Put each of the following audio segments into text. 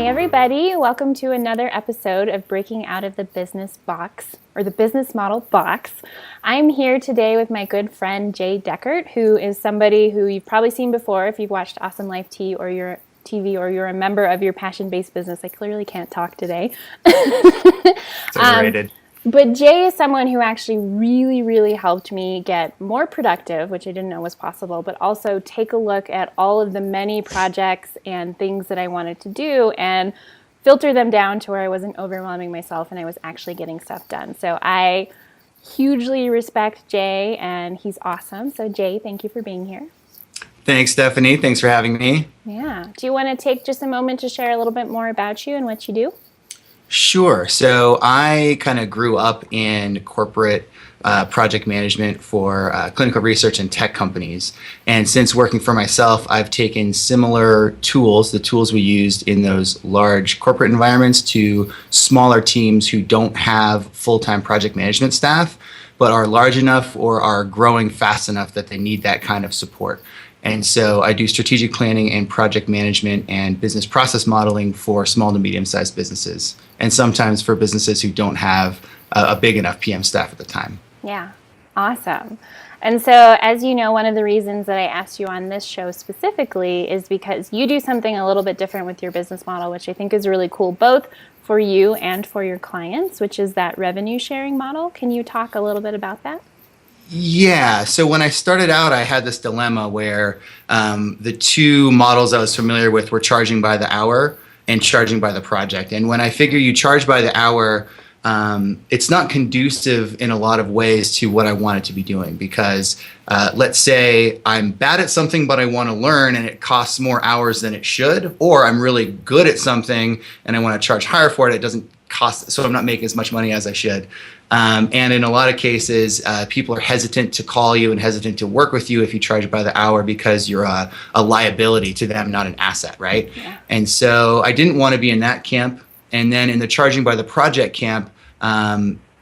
Hey everybody, welcome to another episode of Breaking Out of the Business Box, or the Business Model Box. I'm here today with my good friend Jay Deckert, who is somebody who you've probably seen before if you've watched Awesome Life Tea or your TV or you're a member of your passion-based business. I clearly can't talk today. It's overrated. But Jay is someone who actually really helped me get more productive, which I didn't know was possible, but also take a look at all of the many projects and things that I wanted to do and filter them down to where I wasn't overwhelming myself and I was actually getting stuff done. So I hugely respect Jay, and he's awesome. So Jay, thank you for being here. Thanks, Stephanie. Thanks for having me. Yeah. Do you want to take just a moment to share a little bit more about you and what you do? Sure. So I kind of grew up in corporate project management for clinical research and tech companies. And since working for myself, I've taken similar tools, the tools we used in those large corporate environments, to smaller teams who don't have full-time project management staff, but are large enough or are growing fast enough that they need that kind of support. And so I do strategic planning and project management and business process modeling for small to medium-sized businesses, and sometimes for businesses who don't have a big enough PM staff at the time. Yeah, awesome. And so, as you know, one of the reasons that I asked you on this show specifically is because you do something a little bit different with your business model, which I think is really cool, both for you and for your clients, which is that revenue sharing model. Can you talk a little bit about that? Yeah. So when I started out, I had this dilemma where the two models I was familiar with were charging by the hour and charging by the project. And when I figure you charge by the hour, it's not conducive in a lot of ways to what I wanted to be doing, because let's say I'm bad at something, but I want to learn and it costs more hours than it should, or I'm really good at something and I want to charge higher for it. It doesn't cost, so I'm not making as much money as I should. And in a lot of cases, people are hesitant to call you and hesitant to work with you if you charge by the hour, because you're a liability to them, not an asset, right? Yeah. And so I didn't want to be in that camp. And then in the charging by the project camp,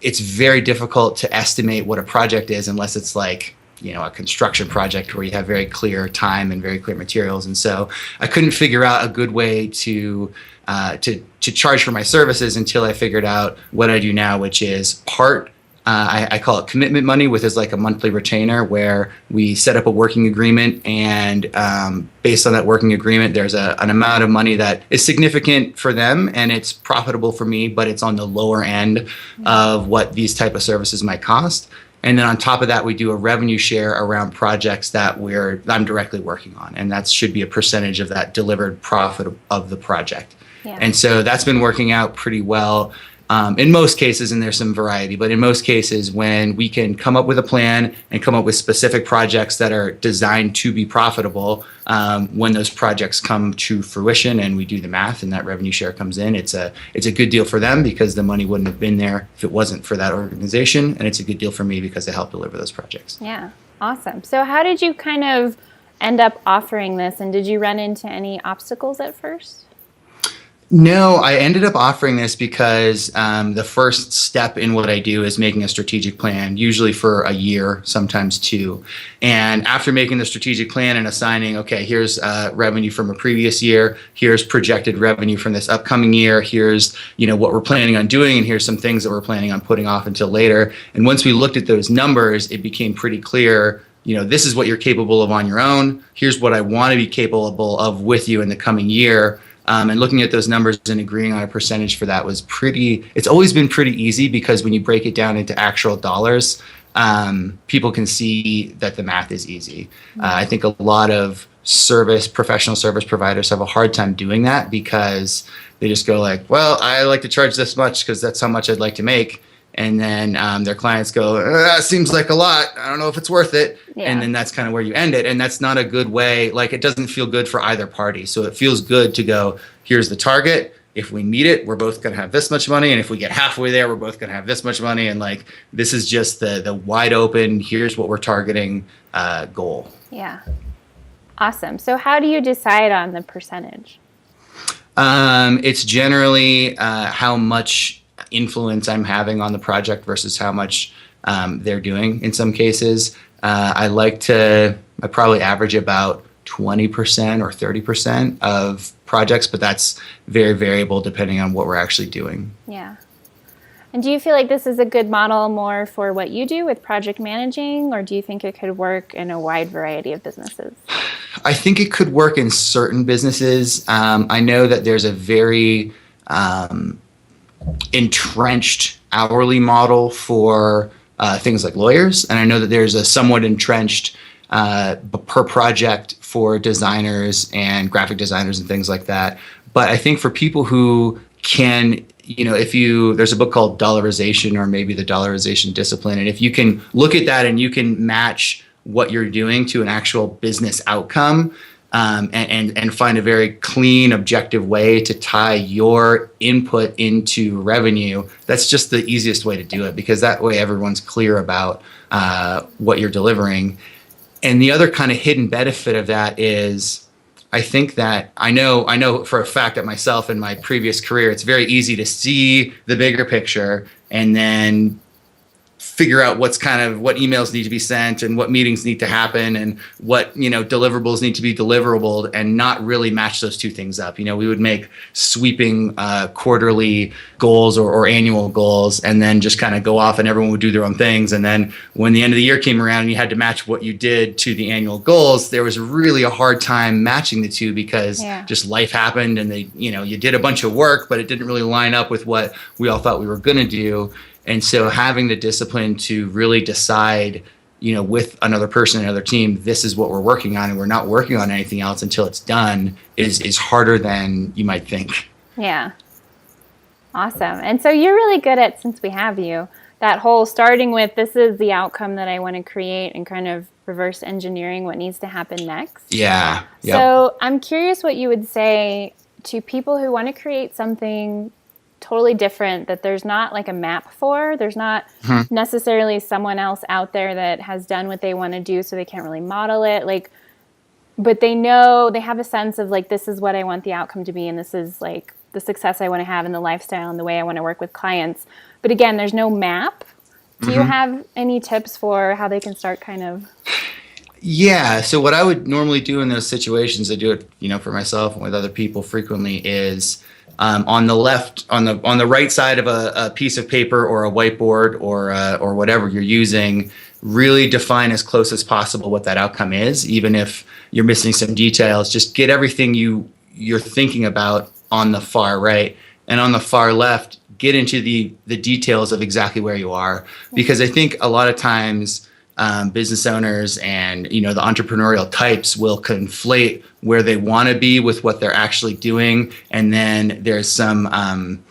it's very difficult to estimate what a project is unless it's like, you know, a construction project where you have very clear time and very clear materials. And so I couldn't figure out a good way to charge for my services until I figured out what I do now, which is part, I call it commitment money, which is like a monthly retainer where we set up a working agreement, and based on that working agreement, there's an amount of money that is significant for them and it's profitable for me, but it's on the lower end of what these type of services might cost. And then on top of that, we do a revenue share around projects that I'm directly working on, and that should be a percentage of that delivered profit of the project. Yeah. And so that's been working out pretty well in most cases, and there's some variety, but in most cases, when we can come up with a plan and come up with specific projects that are designed to be profitable, when those projects come to fruition and we do the math and that revenue share comes in, it's a good deal for them because the money wouldn't have been there if it wasn't for that organization, and it's a good deal for me because they help deliver those projects. Yeah, awesome. So how did you kind of end up offering this, and did you run into any obstacles at first? No, I ended up offering this because the first step in what I do is making a strategic plan, usually for a year, sometimes two. And after making the strategic plan and assigning, okay, here's revenue from a previous year, here's projected revenue from this upcoming year, here's what we're planning on doing, and here's some things that we're planning on putting off until later. And once we looked at those numbers, it became pretty clear, this is what you're capable of on your own. Here's what I want to be capable of with you in the coming year. And looking at those numbers and agreeing on a percentage for that was it's always been pretty easy, because when you break it down into actual dollars, people can see that the math is easy. I think a lot of professional service providers have a hard time doing that, because they just go like, well, I like to charge this much because that's how much I'd like to make. And then their clients go, that seems like a lot. I don't know if it's worth it. Yeah. And then that's kind of where you end it. And that's not a good way. Like, it doesn't feel good for either party. So it feels good to go, here's the target. If we meet it, we're both going to have this much money. And if we get halfway there, we're both going to have this much money. And like, this is just the wide open, here's what we're targeting goal. Yeah. Awesome. So how do you decide on the percentage? It's generally how much influence I'm having on the project versus how much they're doing. In some cases, I probably average about 20% or 30% of projects, but that's very variable depending on what we're actually doing. Yeah. And do you feel like this is a good model more for what you do with project managing, or do you think it could work in a wide variety of businesses? I think it could work in certain businesses. I know that there's a very entrenched hourly model for things like lawyers, and I know that there's a somewhat entrenched per project for designers and graphic designers and things like that. But I think for people who can, there's a book called Dollarization, or maybe the Dollarization Discipline, and if you can look at that and you can match what you're doing to an actual business outcome, and find a very clean, objective way to tie your input into revenue, that's just the easiest way to do it, because that way everyone's clear about what you're delivering. And the other kind of hidden benefit of that is, I think that I know for a fact that myself in my previous career, it's very easy to see the bigger picture and then figure out what emails need to be sent and what meetings need to happen and what, deliverables need to be deliverable, and not really match those two things up. We would make sweeping quarterly goals or annual goals, and then just kind of go off and everyone would do their own things. And then when the end of the year came around and you had to match what you did to the annual goals, there was really a hard time matching the two, because just life happened and you did a bunch of work, but it didn't really line up with what we all thought we were going to do. And so having the discipline to really decide, with another person, another team, this is what we're working on, and we're not working on anything else until it's done, is harder than you might think. Yeah. Awesome. And so you're really good at, since we have you, that whole starting with, this is the outcome that I want to create, and kind of reverse engineering what needs to happen next. Yeah. Yep. So I'm curious what you would say to people who want to create something totally different, that there's not like a map for. There's not necessarily someone else out there that has done what they want to do, so they can't really model it. But they know, they have a sense of this is what I want the outcome to be, and this is the success I want to have, and the lifestyle and the way I want to work with clients. But again, there's no map. Do you have any tips for how they can start kind of? Yeah. So what I would normally do in those situations, I do it, for myself and with other people frequently, is on the right side of a piece of paper or a whiteboard or whatever you're using, really define as close as possible what that outcome is, even if you're missing some details. Just get everything you're thinking about on the far right, and on the far left, get into the details of exactly where you are, because I think a lot of times business owners and the entrepreneurial types will conflate where they want to be with what they're actually doing, and then there's some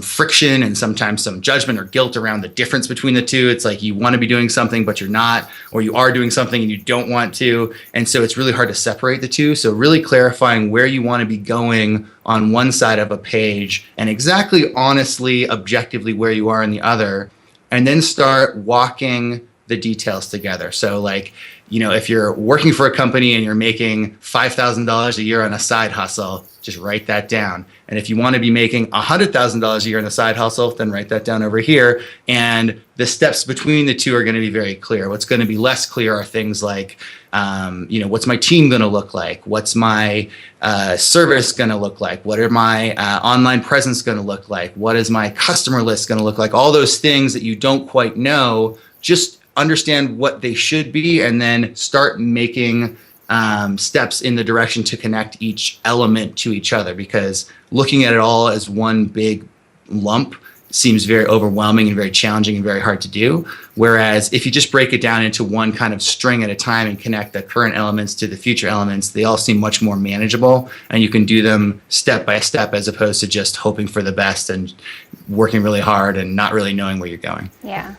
friction and sometimes some judgment or guilt around the difference between the two. It's like you want to be doing something but you're not, or you are doing something and you don't want to, and so it's really hard to separate the two. So really clarifying where you want to be going on one side of a page, and exactly honestly, objectively where you are in the other, and then start walking the details together. So if you're working for a company and you're making $5,000 a year on a side hustle, just write that down. And if you want to be making $100,000 a year on a side hustle, then write that down over here. And the steps between the two are going to be very clear. What's going to be less clear are things like, what's my team going to look like? What's my service going to look like? What are my online presence going to look like? What is my customer list going to look like? All those things that you don't quite know, just understand what they should be, and then start making steps in the direction to connect each element to each other, because looking at it all as one big lump seems very overwhelming and very challenging and very hard to do. Whereas if you just break it down into one kind of string at a time and connect the current elements to the future elements, they all seem much more manageable, and you can do them step by step, as opposed to just hoping for the best and working really hard and not really knowing where you're going. Yeah.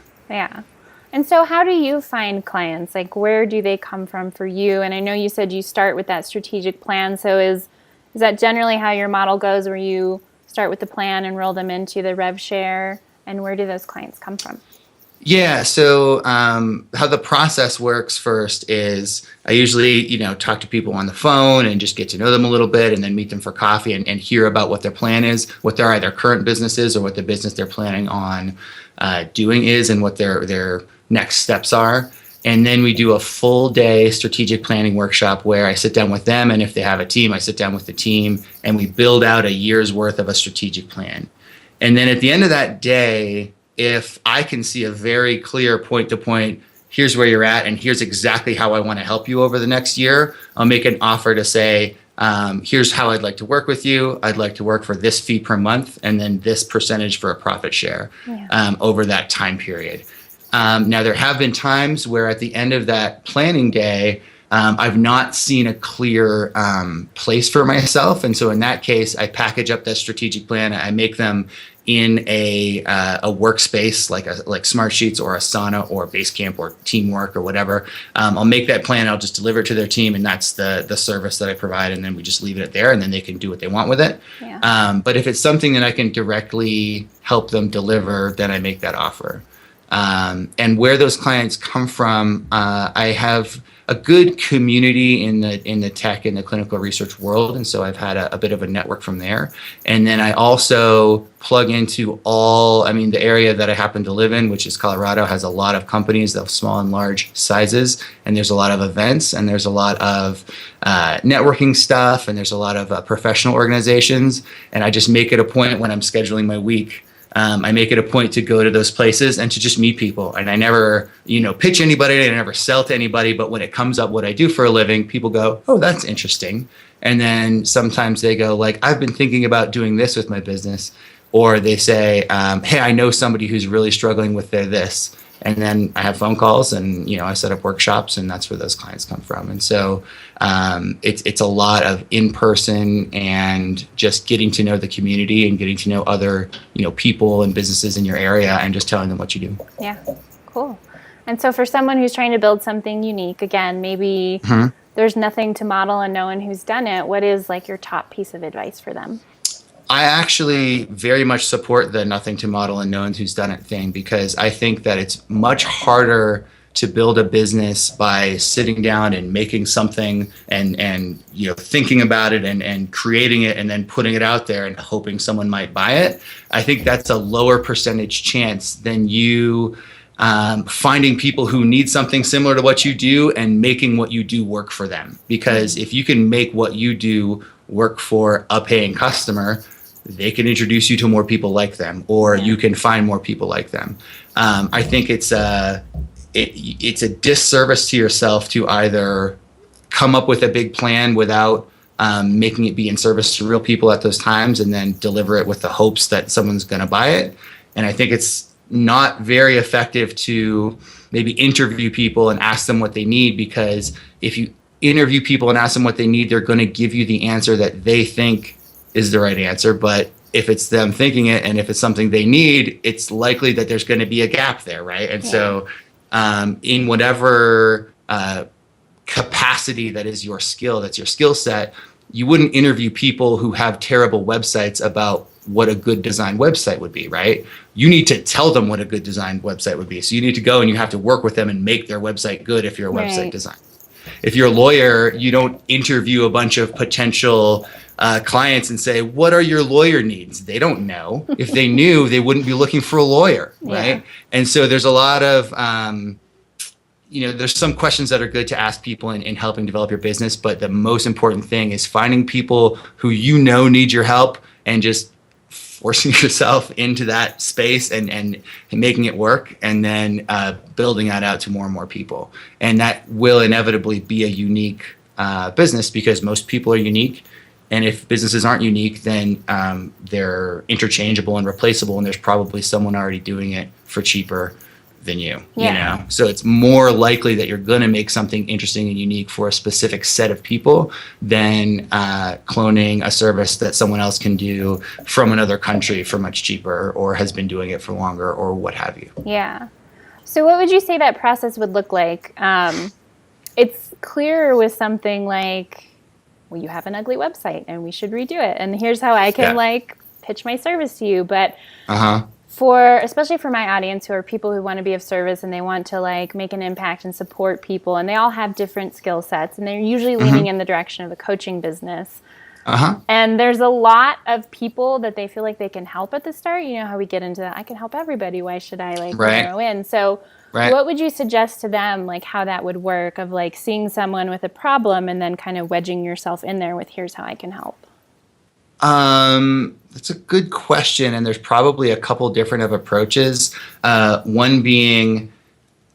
And so how do you find clients? Where do they come from for you? And I know you said you start with that strategic plan. So is that generally how your model goes, where you start with the plan and roll them into the rev share? And where do those clients come from? Yeah. So how the process works first is I usually, talk to people on the phone and just get to know them a little bit, and then meet them for coffee and hear about what their plan is, what their either current business is or what the business they're planning on doing is, and what their next steps are. And then we do a full day strategic planning workshop where I sit down with them. And if they have a team, I sit down with the team and we build out a year's worth of a strategic plan. And then at the end of that day, if I can see a very clear point to point, here's where you're at and here's exactly how I want to help you over the next year, I'll make an offer to say, here's how I'd like to work with you. I'd like to work for this fee per month and then this percentage for a profit share over that time period. Now, there have been times where at the end of that planning day, I've not seen a clear place for myself. And so in that case, I package up that strategic plan. I make them in a workspace like Smartsheets or Asana or Basecamp or Teamwork or whatever. I'll make that plan. I'll just deliver it to their team. And that's the service that I provide. And then we just leave it there and then they can do what they want with it. Yeah. But if it's something that I can directly help them deliver, then I make that offer. And where those clients come from, I have a good community in the tech and the clinical research world. And so I've had a bit of a network from there. And then I also plug into the area that I happen to live in, which is Colorado, has a lot of companies of small and large sizes. And there's a lot of events and there's a lot of networking stuff and there's a lot of professional organizations. And I just make it a point when I'm scheduling my week. I make it a point to go to those places and to just meet people. And I never, pitch anybody. I never sell to anybody. But when it comes up what I do for a living, people go, oh, that's interesting. And then sometimes they go like, I've been thinking about doing this with my business. Or they say, hey, I know somebody who's really struggling with their this. And then I have phone calls and, I set up workshops and that's where those clients come from. And so it's a lot of in-person and just getting to know the community and getting to know other, people and businesses in your area and just telling them what you do. Yeah, cool. And so for someone who's trying to build something unique, again, maybe there's nothing to model and no one who's done it. What is like your top piece of advice for them? I actually very much support the nothing to model and no one who's done it thing because I think that it's much harder to build a business by sitting down and making something and thinking about it and creating it and then putting it out there and hoping someone might buy it. I think that's a lower percentage chance than you finding people who need something similar to what you do and making what you do work for them. Because if you can make what you do work for a paying customer, they can introduce you to more people like them, or you can find more people like them. I think it's a disservice to yourself to either come up with a big plan without making it be in service to real people at those times and then deliver it with the hopes that someone's going to buy it. And I think it's not very effective to maybe interview people and ask them what they need, because if you interview people and ask them what they need, they're going to give you the answer that they think is the right answer. But if it's them thinking it and if it's something they need, it's likely that there's going to be a gap there, right? And so in whatever capacity that is your skill, that's your skill set, you wouldn't interview people who have terrible websites about what a good design website would be, right? You need to tell them what a good design website would be. So you need to go and you have to work with them and make their website good if you're a website designer. If you're a lawyer, you don't interview a bunch of potential clients and say, what are your lawyer needs? They don't know. If they knew, they wouldn't be looking for a lawyer, right? And so there's a lot of, there's some questions that are good to ask people in helping develop your business. But the most important thing is finding people who need your help and just forcing yourself into that space and making it work, and then building that out to more and more people. And that will inevitably be a unique business, because most people are unique. And if businesses aren't unique, then they're interchangeable and replaceable, and there's probably someone already doing it for cheaper than you. So it's more likely that you're going to make something interesting and unique for a specific set of people than cloning a service that someone else can do from another country for much cheaper, or has been doing it for longer, or what have you. Yeah. So what would you say that process would look like? It's clear with something like, well, you have an ugly website and we should redo it, and here's how I can pitch my service to you. But especially for my audience, who are people who want to be of service and they want to make an impact and support people, and they all have different skill sets, and they're usually leaning in the direction of a coaching business. And there's a lot of people that they feel like they can help at the start. You know how we get into that, I can help everybody, why should I narrow in? So right? What would you suggest to them, like how that would work, of like seeing someone with a problem and then kind of wedging yourself in there with here's how I can help? That's a good question, and there's probably a couple different of approaches. One being,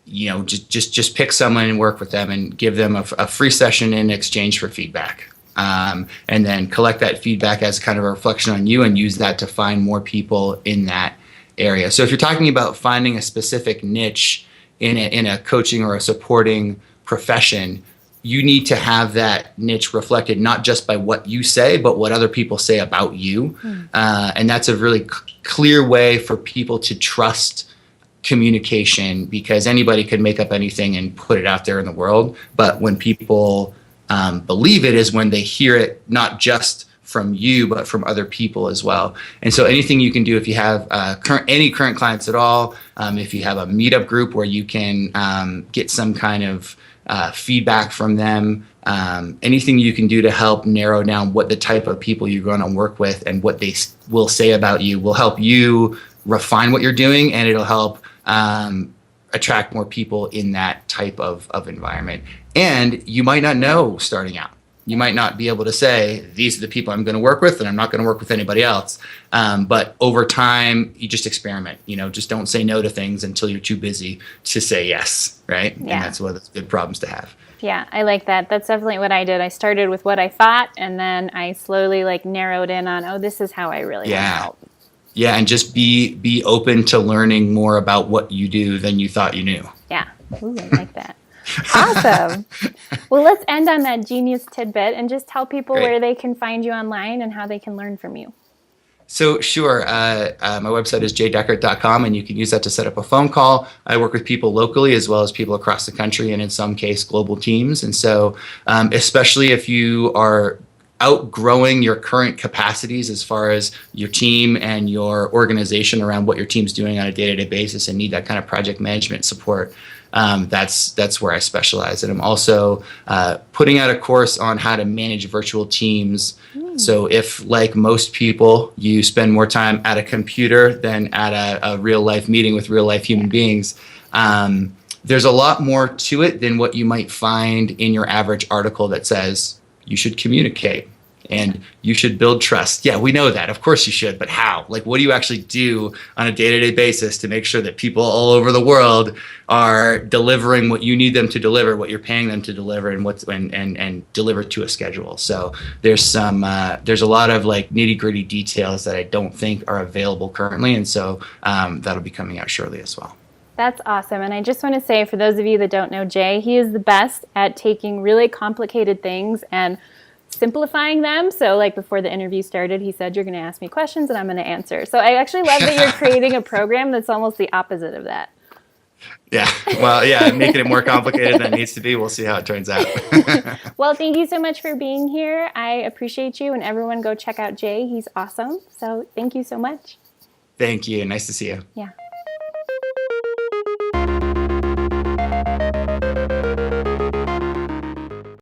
just pick someone and work with them and give them a free session in exchange for feedback. And then collect that feedback as kind of a reflection on you and use that to find more people in that area. So if you're talking about finding a specific niche in a coaching or a supporting profession, you need to have that niche reflected not just by what you say, but what other people say about you. And that's a really clear way for people to trust communication, because anybody could make up anything and put it out there in the world. But when people believe it is when they hear it, not just from you, but from other people as well. And so anything you can do, if you have any current clients at all, if you have a meetup group where you can get some kind of feedback from them, anything you can do to help narrow down what the type of people you're going to work with and what they will say about you will help you refine what you're doing, and it'll help attract more people in that type of environment. And you might not know starting out. You might not be able to say, these are the people I'm going to work with, and I'm not going to work with anybody else. But over time, you just experiment. Just don't say no to things until you're too busy to say yes, right? Yeah. And that's one of the good problems to have. Yeah, I like that. That's definitely what I did. I started with what I thought, and then I slowly narrowed in on, this is how I really want to help. Yeah, and just be open to learning more about what you do than you thought you knew. Yeah, ooh, I like that. Awesome. Well, let's end on that genius tidbit and just tell people where they can find you online and how they can learn from you. So sure, my website is jdeckert.com, and you can use that to set up a phone call. I work with people locally as well as people across the country, and in some case global teams. And so especially if you are outgrowing your current capacities as far as your team and your organization around what your team's doing on a day-to-day basis and need that kind of project management support, that's where I specialize. And I'm also putting out a course on how to manage virtual teams. So if, like most people, you spend more time at a computer than at a real life meeting with real life human beings, there's a lot more to it than what you might find in your average article that says you should communicate and you should build trust. Yeah, we know that. Of course you should, but how? What do you actually do on a day-to-day basis to make sure that people all over the world are delivering what you need them to deliver, what you're paying them to deliver, and deliver to a schedule? So there's a lot of nitty-gritty details that I don't think are available currently, and so that'll be coming out shortly as well. That's awesome. And I just want to say, for those of you that don't know Jay, he is the best at taking really complicated things and simplifying them. So before the interview started, he said, you're going to ask me questions and I'm going to answer. So I actually love that you're creating a program that's almost the opposite of that. Yeah. Well, yeah, making it more complicated than it needs to be. We'll see how it turns out. Well, thank you so much for being here. I appreciate you, and everyone go check out Jay. He's awesome. So thank you so much. Thank you. Nice to see you. Yeah.